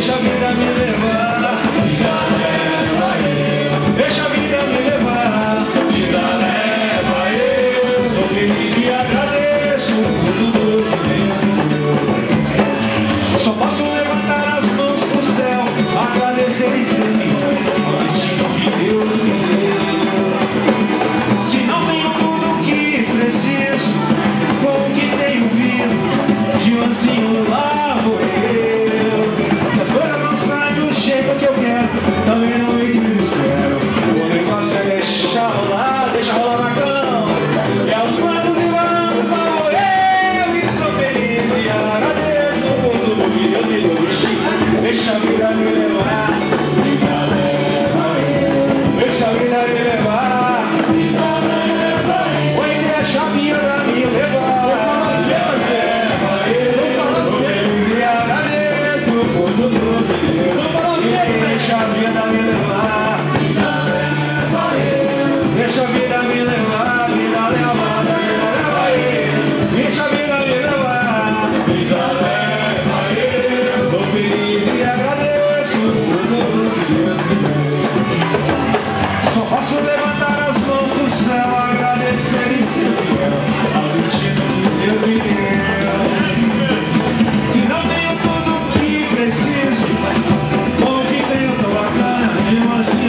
deixa a vida me levar. Vida leva eu, deixa a vida me levar. Vida leva eu, sou feliz e agradeço por tudo mesmo. Eu só posso levantar as mãos pro céu, agradecer e ser fiel ao destino que Deus me deu. Se não tenho tudo o que preciso, com o que tenho vindo, de mansinho lá vou eu. Se as coisas não saem do jeito que eu quero, também não me desespero. O negócio é deixar rolar, deixa rolar na cama. E aos planos e vamos, lá vou eu. E sou feliz e agradeço por tudo que Deus me deu. Deixa a vida me levar. Vida leva eu, deixa a vida me levar. Vida leva eu, oi, deixa a vida me levar. Deixa a vida me levar, vida leva eu. Deixa a vida me levar, vida leva, vida leva eu. Deixa a vida me levar, vida leva eu. Tô feliz e agradeço por tudo que Deus me deu. Só posso levantar as mãos do céu, agradecer e ser fiel ao destino que Deus me deu. Se não tenho tudo o que preciso, com o que tenho tô bacana, mesmo assim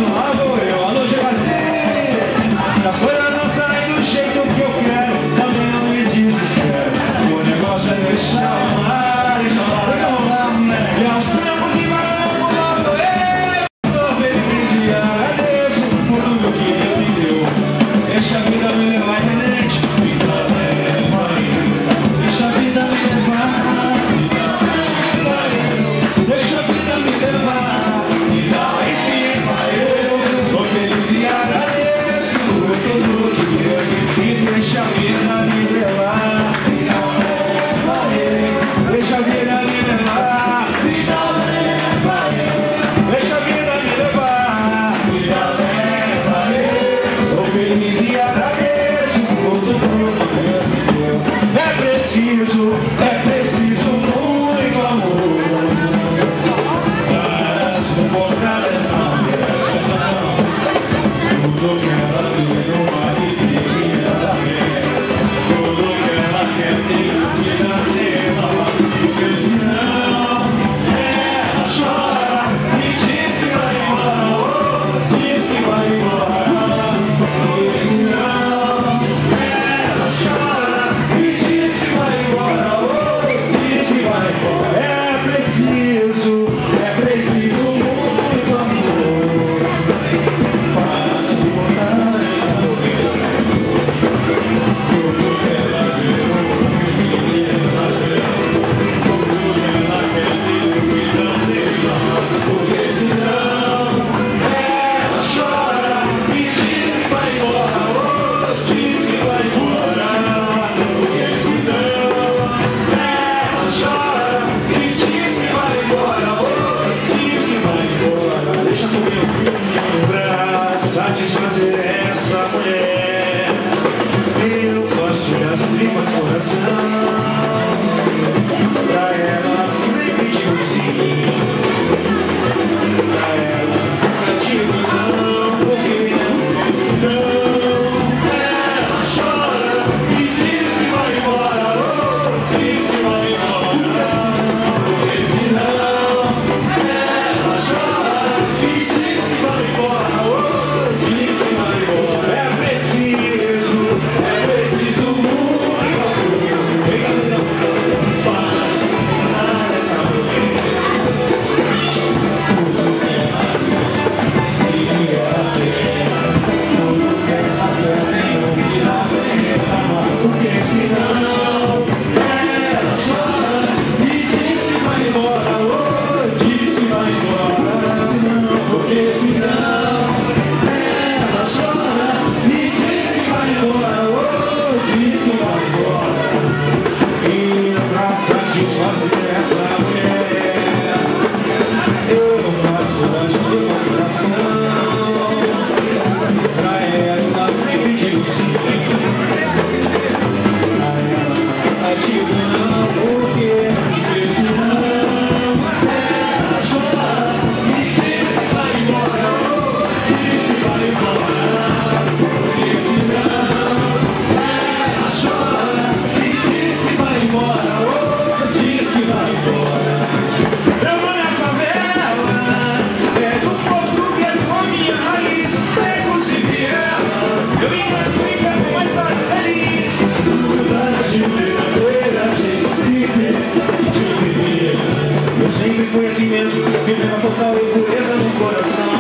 sempre fui assim mesmo, vivendo a total e pureza no coração.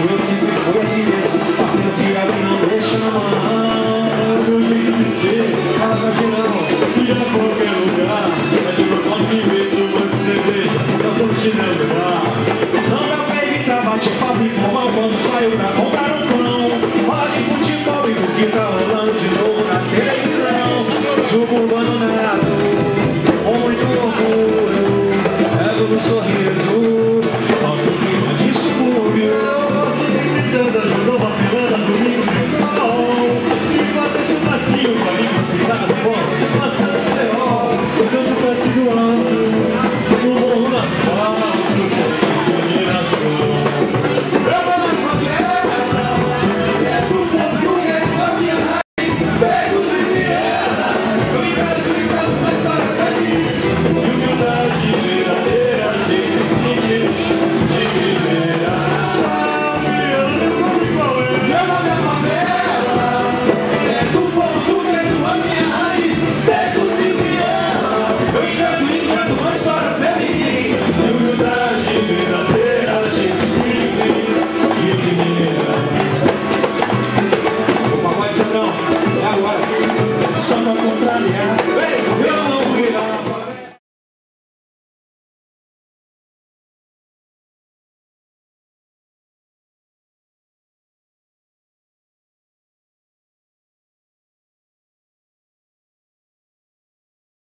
Eu sempre fui assim mesmo, parceiro fiado que não deixa na mão. Meu jeito de ser, fala da geral, ir a qualquer lugar. É de propósito que vê tomando cerveja, dançando chinelo no bar. Não dá pra evitar bate-papo informal quando saio pra comprar um pão. Fala de futebol e do que tá rolando de novo na televisão. Suburbano nato, com muito orgulho, pego no sorriso, nosso clima de subúrbio. Você vem gritando, ajudou apelando comigo de sol. E fazer churrasquinho com a língua esticada no poste, passando C.O. Tocando pra ti do alto, no morro nas palmas, no seu de geração. Eu vou na favela, é do povo, é com a minha raiz, pegos e viela. Eu invento uma história feliz, de humildade verdadeira, gente simples de viver. Sabe, eu não vou igual eu. Eu vou na favela, é do povo, é com a minha raiz, pegos e viela. Eu invento uma história